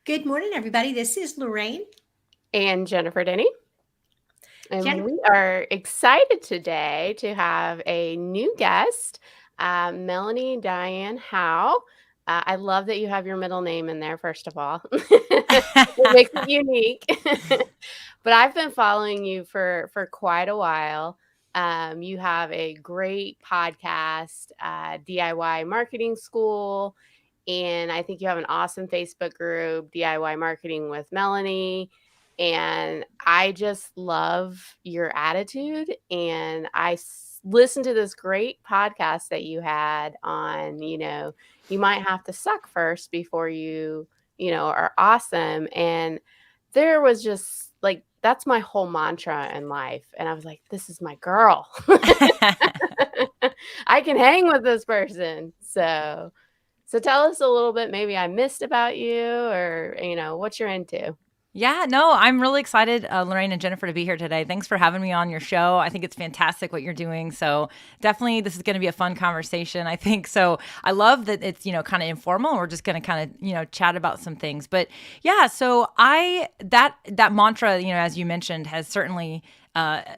Good morning, everybody. This is Lorraine. And Jennifer Denny. And Jen, we are excited today to have a new guest, Melanie Dyann Howe. I love that you have your middle name in there, first of all. It makes it unique. But I've been following you for quite a while. You have a great podcast, DIY Marketing School, and I think you have an awesome Facebook group, DIY Marketing with Melanie. And I just love your attitude. And listened to this great podcast that you had on, you might have to suck first before you are awesome. And there was just like, that's my whole mantra in life. And I was like, this is my girl. I can hang with this person. So tell us a little bit, maybe I missed about you, or, what you're into. Yeah, no, I'm really excited, Lorraine and Jennifer, to be here today. Thanks for having me on your show. I think it's fantastic what you're doing. So definitely, this is going to be a fun conversation, I think. So I love that it's, kind of informal. We're just going to kind of, chat about some things. But yeah, so that mantra, as you mentioned, has certainly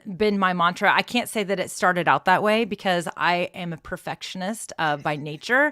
been my mantra. I can't say that it started out that way because I am a perfectionist by nature,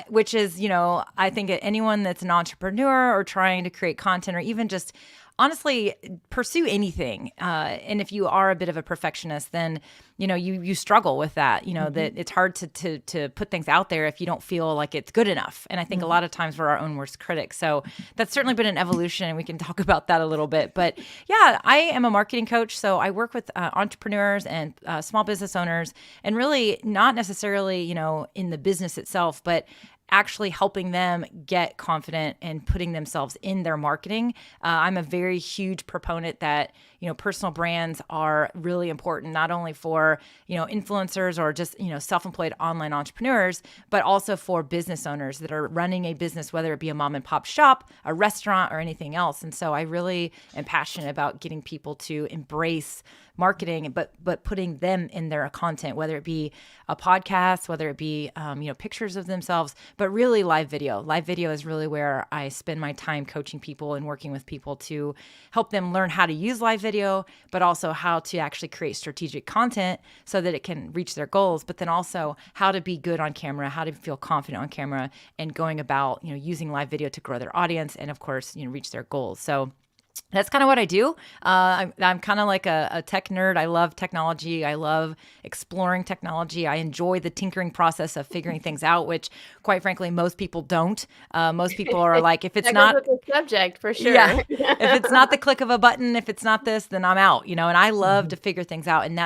which is, I think anyone that's an entrepreneur or trying to create content or even just honestly pursue anything. And if you are a bit of a perfectionist, then, you struggle with that, that it's hard to put things out there if you don't feel like it's good enough. And I think a lot of times we're our own worst critics. So that's certainly been an evolution, and we can talk about that a little bit. But yeah, I am a marketing coach. So I work with entrepreneurs and small business owners, and really not necessarily, in the business itself, but actually helping them get confident and putting themselves in their marketing. I'm a very huge proponent that, personal brands are really important, not only for, influencers or just, self-employed online entrepreneurs, but also for business owners that are running a business, whether it be a mom and pop shop, a restaurant, or anything else. And so I really am passionate about getting people to embrace marketing, but putting them in their content, whether it be a podcast, whether it be pictures of themselves, but really live video. Live video is really where I spend my time coaching people and working with people to help them learn how to use live video, but also how to actually create strategic content so that it can reach their goals, but then also how to be good on camera, how to feel confident on camera, and going about using live video to grow their audience and, of course, reach their goals. So that's kind of what I do. I'm kind of like a tech nerd. I love technology. I love exploring technology. I enjoy the tinkering process of figuring things out, which, quite frankly, most people don't. Most people are like, if it's That not goes with the subject for sure. yeah, if it's not the click of a button, if it's not this, then I'm out. And I love to figure things out, and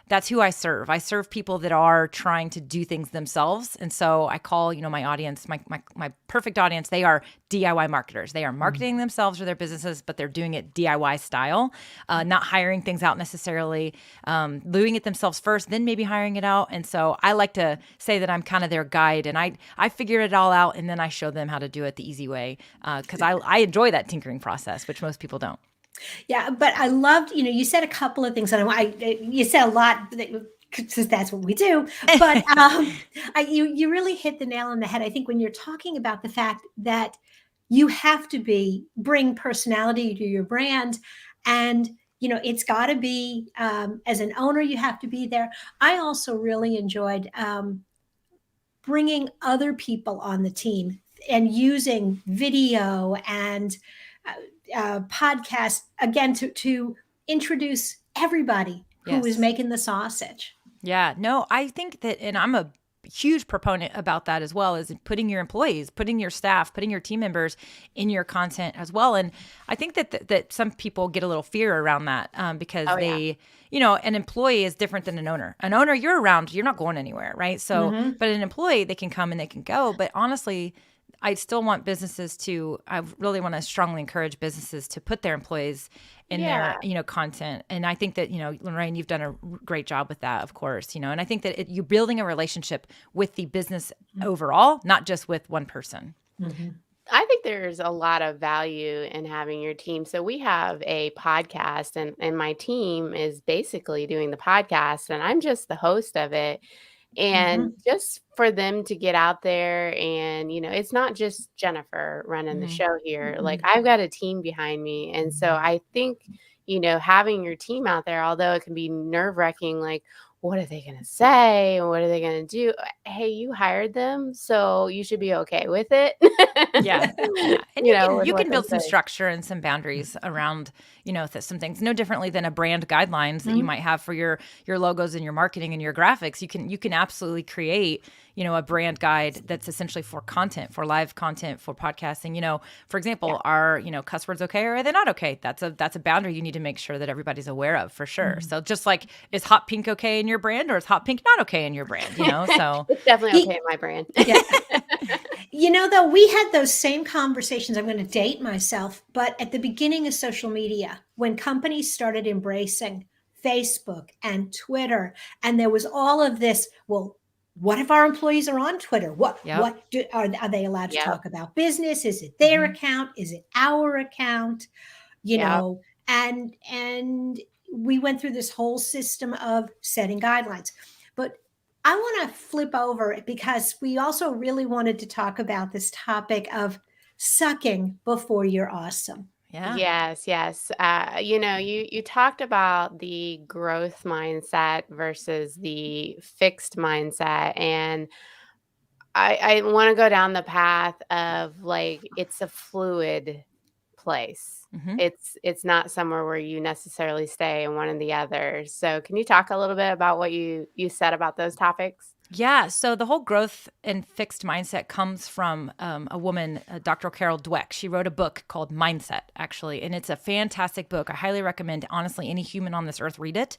that's who I serve. I serve people that are trying to do things themselves. And so I call, my audience, my perfect audience, they are DIY marketers. They are marketing themselves or their businesses, but they're doing it DIY style, not hiring things out necessarily, doing it themselves first, then maybe hiring it out. And so I like to say that I'm kind of their guide, and I figure it all out, and then I show them how to do it the easy way, because I enjoy that tinkering process, which most people don't. yeah, but I loved, you said a couple of things, and you said a lot because that's what we do. But you really hit the nail on the head. I think when you're talking about the fact that you have to bring personality to your brand, and it's got to be as an owner, you have to be there. I also really enjoyed bringing other people on the team and using video and podcast again to introduce everybody who is Yes. making the sausage. Yeah, no, I think that, and I'm a huge proponent about that as well, is putting your employees, putting your staff, putting your team members in your content as well. And I think that some people get a little fear around that because Oh, yeah. they, an employee is different than an owner. An owner, you're around, you're not going anywhere, right? So, but an employee, they can come and they can go. But honestly, I still want businesses I really want to strongly encourage businesses to put their employees in Yeah. their, content. And I think that, Lorraine, you've done a great job with that, of course, and I think that you're building a relationship with the business overall, not just with one person. I think there's a lot of value in having your team. So we have a podcast, and my team is basically doing the podcast, and I'm just the host of it. And Mhm. just for them to get out there and, it's not just Jennifer running the Mhm. show here. Like, Mhm. I've got a team behind me. And so I think, having your team out there, although it can be nerve-wracking, like, what are they going to say? And what are they going to do? Hey, you hired them, so you should be okay with it. Yeah. Yeah. And you can With you what can they build some say. structure and some boundaries around, some things no differently than a brand guidelines that you Mhm. might have for your logos and your marketing and your graphics. You can absolutely create, a brand guide that's essentially for content, for live content, for podcasting. For Yeah. example, are, cuss words okay or are they not okay? That's a boundary you need to make sure that everybody's aware of for sure. Mhm. So just like, is hot pink okay in your brand or is hot pink not okay in your brand? So It's definitely okay Ye in my brand. Yeah. Though we had those same conversations, I'm going to date myself, but at the beginning of social media, when companies started embracing Facebook and Twitter, and there was all of this, well, what if our employees are on Twitter? yep. Are they allowed to Yep. talk about business? Is it their Mhm. account? Is it our account? You Yep. know, and we went through this whole system of setting guidelines. But I want to flip over because we also really wanted to talk about this topic of sucking before you're awesome. Yeah. Yes, yes. You talked about the growth mindset versus the fixed mindset, and I want to go down the path of like it's a fluid place. Mhm. It's not somewhere where you necessarily stay in one or the other. So, can you talk a little bit about what you said about those topics? Yeah. So the whole growth and fixed mindset comes from a woman, Dr. Carol Dweck. She wrote a book called Mindset, actually, and it's a fantastic book. I highly recommend, honestly, any human on this earth read it.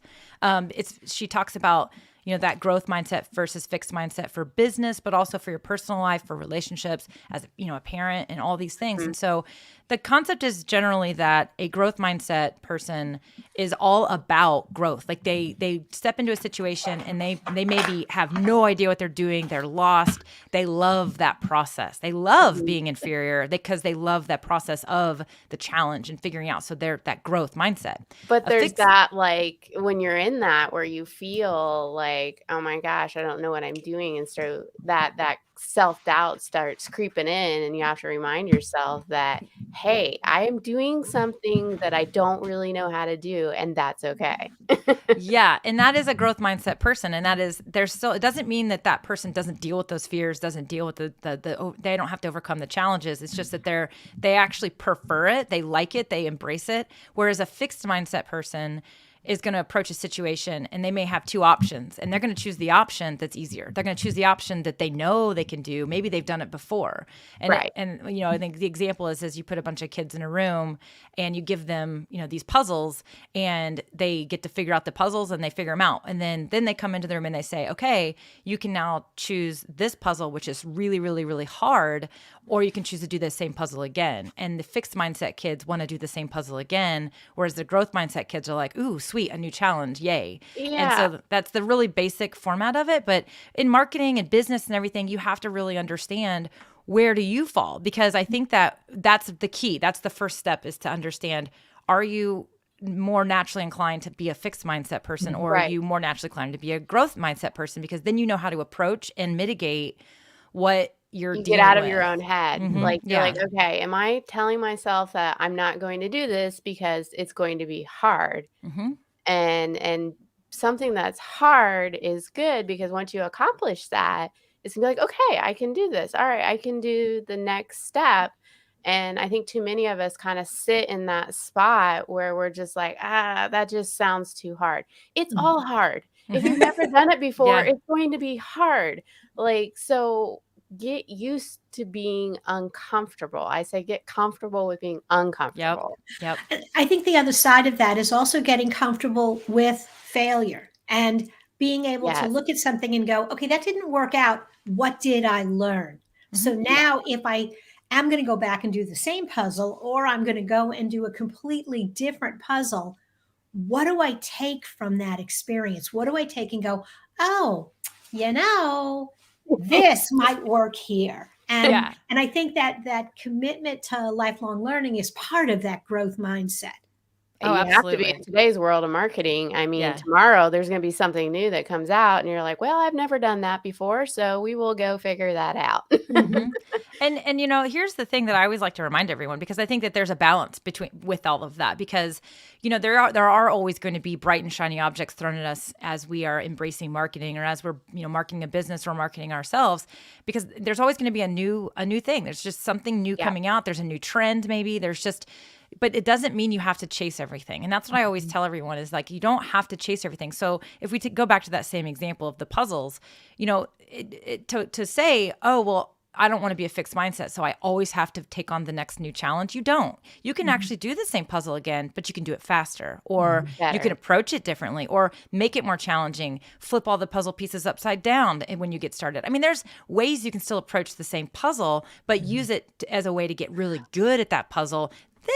She talks about that growth mindset versus fixed mindset for business, but also for your personal life, for relationships, as a parent, and all these things. Mhm. And so the concept is generally that a growth mindset person is all about growth. Like they step into a situation and they maybe have no idea what they're doing. They're lost. They love that process. They love Mhm. being inferior because they love that process of the challenge and figuring out. So they're that growth mindset. But A there's fixed that, like, when you're in that where you feel like, "Oh my gosh, I don't know what I'm doing," and so that self-doubt starts creeping in, and you have to remind yourself that, "Hey, I am doing something that I don't really know how to do, and that's okay." Yeah, and that is a growth mindset person, and that is there's still it doesn't mean that that person doesn't deal with those fears, doesn't deal with they don't have to overcome the challenges. It's just that they actually prefer it, they like it, they embrace it. Whereas a fixed mindset person is going to approach a situation and they may have two options and they're going to choose the option that's easier. They're going to choose the option that they know they can do. Maybe they've done it before. Right. I think the example is you put a bunch of kids in a room and you give them, these puzzles and they get to figure out the puzzles and they figure them out. And then they come into the room and they say, okay, you can now choose this puzzle, which is really, really, really hard, or you can choose to do the same puzzle again. And the fixed mindset kids want to do the same puzzle again, whereas the growth mindset kids are like, ooh, sweet, a new challenge, yay. And Yeah. so that's the really basic format of it. But in marketing and business and everything, you have to really understand, where do you fall? Because I think that's the key. That's the first step, is to understand, are you more naturally inclined to be a fixed mindset person, or are Right. you more naturally inclined to be a growth mindset person? Because then you know how to approach and mitigate what you're You get dealing out of your with. own head. Like, you're Yeah. like, "Okay, am I telling myself that I'm not going to do this because it's going to be hard?" hmm And something that's hard is good because once you accomplish that, it's gonna be like, "Okay, I can do this. All right, I can do the next step." And I think too many of us kinda sit in that spot where we're just like, "Ah, that just sounds too hard." It's all hard. If you've never done it before, Yeah. it's going to be hard. Like, so get used to being uncomfortable. I say get comfortable with being Yep. uncomfortable. Yep. And I think the other side of that is also getting comfortable with failure and being able to Yes. look at something and go, okay, that didn't work out. What did I learn? hmm So now, if I am going to go back and do the same puzzle, or I'm going to go and do a completely different puzzle, what do I take from that experience? What do I take and go, oh, you know, this might work here. And Yeah. I think that commitment to lifelong learning is part of that growth mindset. Oh, You have to be absolutely. in today's world of marketing. I mean, Yeah. tomorrow there's gonna be something new that comes out, and you're like, "Well, I've never done that before, so we will go figure that out." Mhm. And here's the thing that I always like to remind everyone, because I think that there's a balance between with all of that, because there are always going to be bright and shiny objects thrown at us as we are embracing marketing, or as we're marketing a business or marketing ourselves, because there's always going to be a new thing. There's just something new Yeah. coming out. There's a new trend, maybe. But it doesn't mean you have to chase everything. And that's what I always tell everyone, is like, you don't have to chase everything. So if we go back to that same example of the puzzles, to say, oh, well, I don't want to be a fixed mindset, so I always have to take on the next new challenge. You don't. You can actually do the same puzzle again, but you can do it faster, or you can Better. approach it differently, or make it more challenging, flip all the puzzle pieces upside down when you get started. I mean, there's ways you can still approach the same puzzle, but use it as a way to get really good at that puzzle.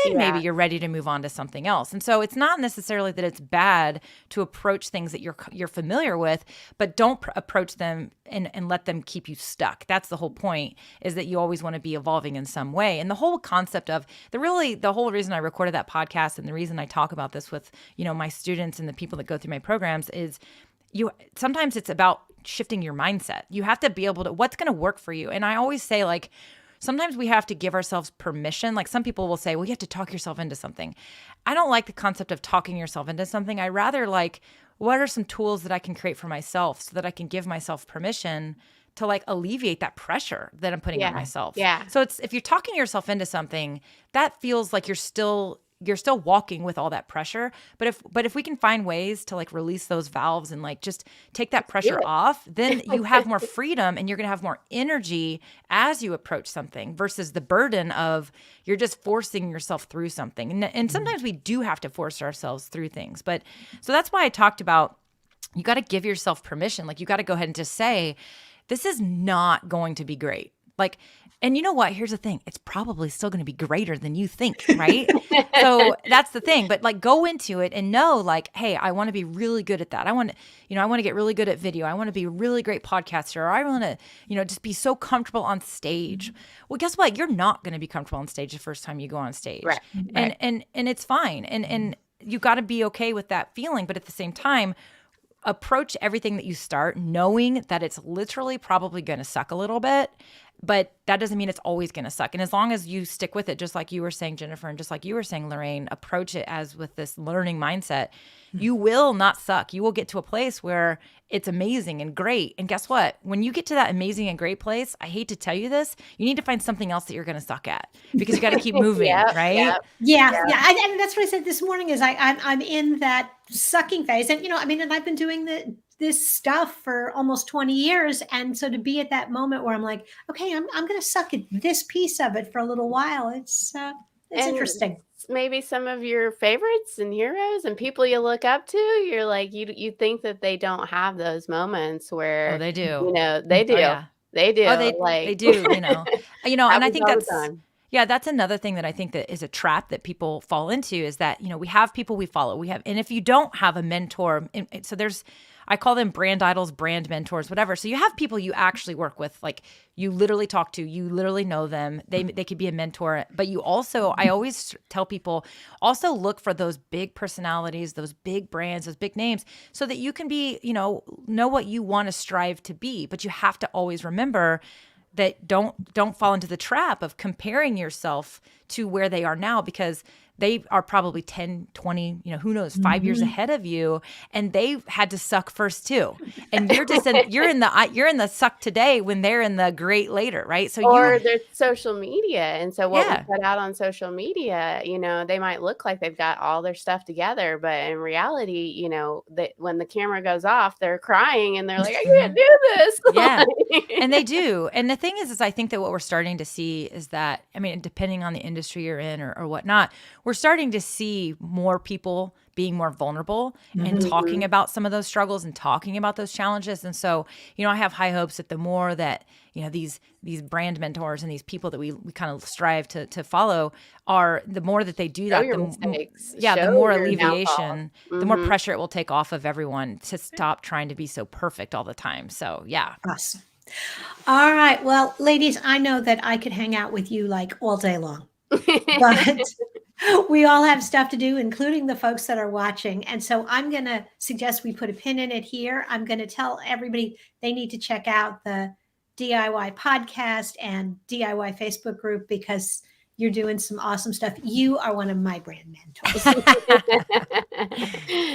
Then maybe Yeah. you're ready to move on to something else. And so it's not necessarily that it's bad to approach things that you're familiar with, but don't approach them and let them keep you stuck. That's the whole point, is that you always want to be evolving in some way. And the whole concept of the whole reason I recorded that podcast, and the reason I talk about this with, my students and the people that go through my programs, is sometimes it's about shifting your mindset. You have to be able to, what's going to work for you. And I always say, like, sometimes we have to give ourselves permission. Like, some people will say, well, you have to talk yourself into something. I don't like the concept of talking yourself into something. I rather like, what are some tools that I can create for myself so that I can give myself permission to, like, alleviate that pressure that I'm putting on Yeah. myself. Yeah. So if you're talking yourself into something, that feels like you're still walking with all that pressure. But if we can find ways to, like, release those valves and, like, just take that pressure it. off, then you have more freedom, and you're going to have more energy as you approach something, versus the burden of you're just forcing yourself through something. And sometimes we do have to force ourselves through things. But so that's why I talked about, you got to give yourself permission. Like, you got to go ahead and just say, this is not going to be great. Like, and you know what? Here's the thing. It's probably still going to be greater than you think, right? So that's the thing. But, like, go into it and know, like, hey, I want to be really good at that. I want to get really good at video. I want to be a really great podcaster. Or I want to, just be so comfortable on stage. Well, guess what? You're not going to be comfortable on stage the first time you go on stage. Right. And it's fine. And you got to be okay with that feeling. But at the same time, approach everything that you start knowing that it's literally probably going to suck a little bit, but that doesn't mean it's always going to suck. And as long as you stick with it, just like you were saying, Jennifer, and just like you were saying, Lorraine, approach it as with this learning mindset, you will not suck. You will get to a place where it's amazing and great. And guess what? When you get to that amazing and great place, I hate to tell you this, you need to find something else that you're going to suck at, because you got to keep moving, Yep, right? yep. Yeah. And that's what I said this morning, is I'm in that sucking phase. And, and I've been doing this stuff for almost 20 years. And so to be at that moment where I'm like, okay, I'm going to suck at this piece of it for a little while. It's And interesting. maybe some of your favorites and heroes and people you look up to, you're like, you think that they don't have those moments where, Oh, they do. they do. Oh, yeah. They do. Oh, they like, do, and I happens think all the that's, time. yeah, that's another thing that I think that is a trap that people fall into, is that, we have people we follow. And if you don't have a mentor, so I call them brand idols, brand mentors, whatever. So you have people you actually work with, like, you literally talk to, you literally know them. They could be a mentor, but I always tell people, also look for those big personalities, those big brands, those big names, so that you can be, know what you want to strive to be. But you have to always remember that don't fall into the trap of comparing yourself to where they are now, because they are probably 10, 20, who knows, 5 years ahead of you, and they've had to suck first too. And you're just you're in the suck today when they're in the great later, right? So Or there's social media. And so what Yeah. we put out on social media, they might look like they've got all their stuff together, but in reality, that when the camera goes off, they're crying and they're like, I can't do this. Yeah. And they do. And the thing is I think that what we're starting to see is that, depending on the industry you're in or whatnot, we're starting to see more people being more vulnerable and talking about some of those struggles and talking about those challenges. And so, I have high hopes that the more that, these brand mentors and these people that we kind of strive to follow the more that they do Show that, your the mistakes. the Show more your alleviation, downfalls. the more pressure it will take off of everyone to stop trying to be so perfect all the time. So, yeah. Awesome. All right. Well, ladies, I know that I could hang out with you like all day long, but We all have stuff to do, including the folks that are watching. And so I'm going to suggest we put a pin in it here. I'm going to tell everybody they need to check out the DIY podcast and DIY Facebook group because you're doing some awesome stuff. You are one of my brand mentors.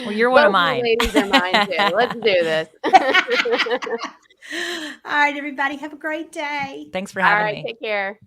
Well, you're one of Both you mine. ladies are mine too. Let's do this. All right, everybody, have a great day. Thanks for All having right, me. take care.